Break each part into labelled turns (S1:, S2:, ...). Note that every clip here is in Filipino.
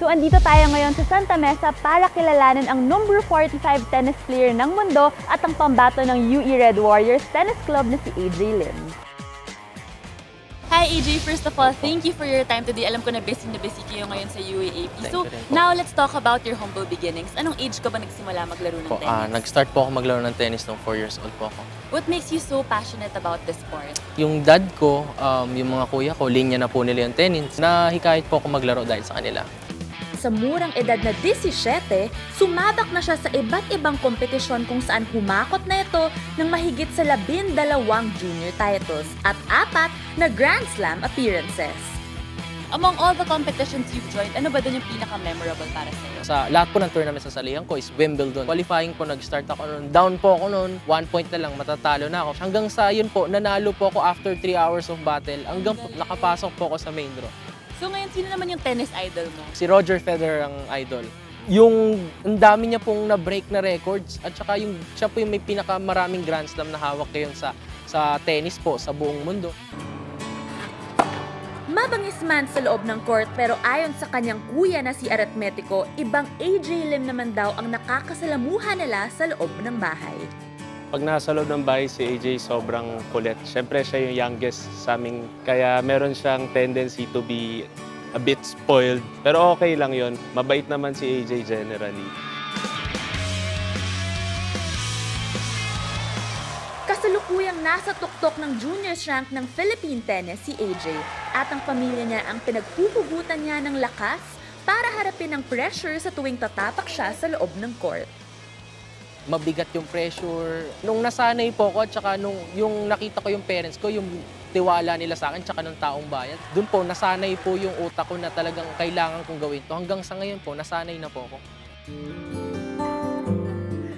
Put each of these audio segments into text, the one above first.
S1: So andito tayo ngayon sa Santa Mesa para kilalanin ang number 45 tennis player ng mundo at ang pambato ng UE Red Warriors Tennis Club na si AJ Lim. Hi AJ, first of all, thank you for your time today. Alam ko na busy kayo ngayon sa UAAP. So now let's talk about your humble beginnings. Anong age ka ba nagsimula maglaro ng tennis?
S2: Nag-start po ako maglaro ng tennis nung 4 years old po ako.
S1: What makes you so passionate about this sport?
S2: Yung dad ko, yung mga kuya ko, linya na po nila yung tennis. Nahikayat po ako maglaro dahil sa kanila.
S3: Sa murang edad na 17, sumabak na siya sa iba't ibang kompetisyon kung saan humakot na ito ng mahigit sa 12 junior titles at 4 na Grand Slam appearances.
S1: Among all the competitions you've joined, ano ba doon yung pinaka-memorable para sa'yo?
S2: Sa lahat po ng tournament sa salihan ko is Wimbledon. Qualifying po, nag-start ako noon. Down po ako noon, 1 point na lang, matatalo na ako. Hanggang sa yun po, nanalo po ako after 3 hours of battle. Hanggang nakapasok po ako sa main draw.
S1: So ngayon, sino naman yung tennis idol mo?
S2: Si Roger Federer ang idol. Ang dami niya pong na-break na records at saka siya po yung may pinakamaraming Grand Slam na hawak ngayon sa tennis po sa buong mundo.
S3: Mabangis man sa loob ng court pero ayon sa kanyang kuya na si Arithmetico, ibang AJ Lim naman daw ang nakakasalamuhan nila sa loob ng bahay.
S4: Pag nasa loob ng bahay si AJ, sobrang kulit. Siyempre siya yung youngest sa amin, kaya meron siyang tendency to be a bit spoiled. Pero okay lang yon. Mabait naman si AJ generally.
S3: Kasalukuyang nasa tuktok ng juniors rank ng Philippine tennis si AJ at ang pamilya niya ang pinagpupugutan niya ng lakas para harapin ang pressure sa tuwing tatapak siya sa loob ng court.
S2: Mabigat yung pressure. Nung nasanay po ako at saka yung nakita ko yung parents ko, yung tiwala nila sa akin tsaka ng taong bayan, doon po nasanay po yung utak ko na talagang kailangan kong gawin to. Hanggang sa ngayon po, nasanay na po ako.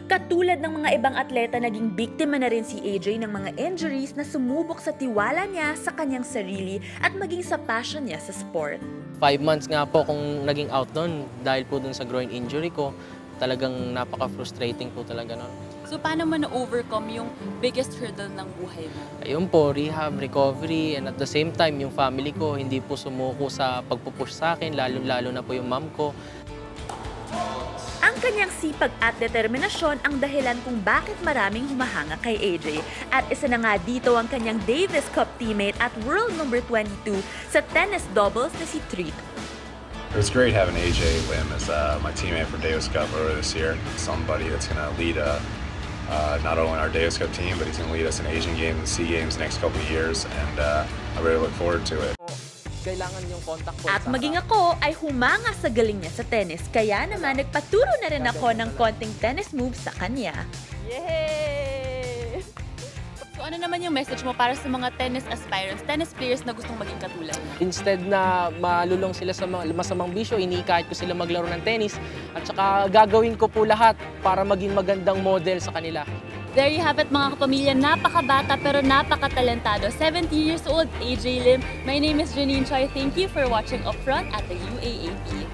S3: Katulad ng mga ibang atleta, naging biktima na rin si AJ ng mga injuries na sumubok sa tiwala niya sa kanyang sarili at maging sa passion niya sa sport.
S2: 5 months nga po kung naging out doon dahil po dun sa groin injury ko. Talagang napaka-frustrating po talaga nun.
S1: So paano mo na-overcome yung biggest hurdle ng buhay mo?
S2: Ayun po, rehab, recovery, and at the same time, yung family ko hindi po sumuko sa pagpupush sa akin, lalo na po yung mom ko.
S3: Ang kanyang sipag at determinasyon ang dahilan kung bakit maraming humahanga kay AJ. At isa na nga dito ang kanyang Davis Cup teammate at world number 22 sa tennis doubles na si Treat.
S5: It was great having AJ Lim as my teammate for Davis Cup earlier this year. Somebody that's going to lead not only our Davis Cup team, but he's going to lead us in Asian Games and SEA Games next couple of years, and I really look forward to it.
S2: Kailangan yung contact po.
S3: At maging ako ay humanga sa galing niya sa tennis, kaya naman nagpaturo na rin ako ng konting tennis moves sa kanya.
S1: Yay! So ano naman yung message mo para sa mga tennis aspirants, tennis players na gustong maging katulad mo?
S2: Instead na malulong sila sa masamang bisyo, inikahit ko sila maglaro ng tennis at saka gagawin ko po lahat para maging magandang model sa kanila.
S1: There you have it mga kapamilya, napakabata pero napakatalentado. 70 years old, AJ Lim. My name is Janine Choi. Thank you for watching Upfront at the UAAP.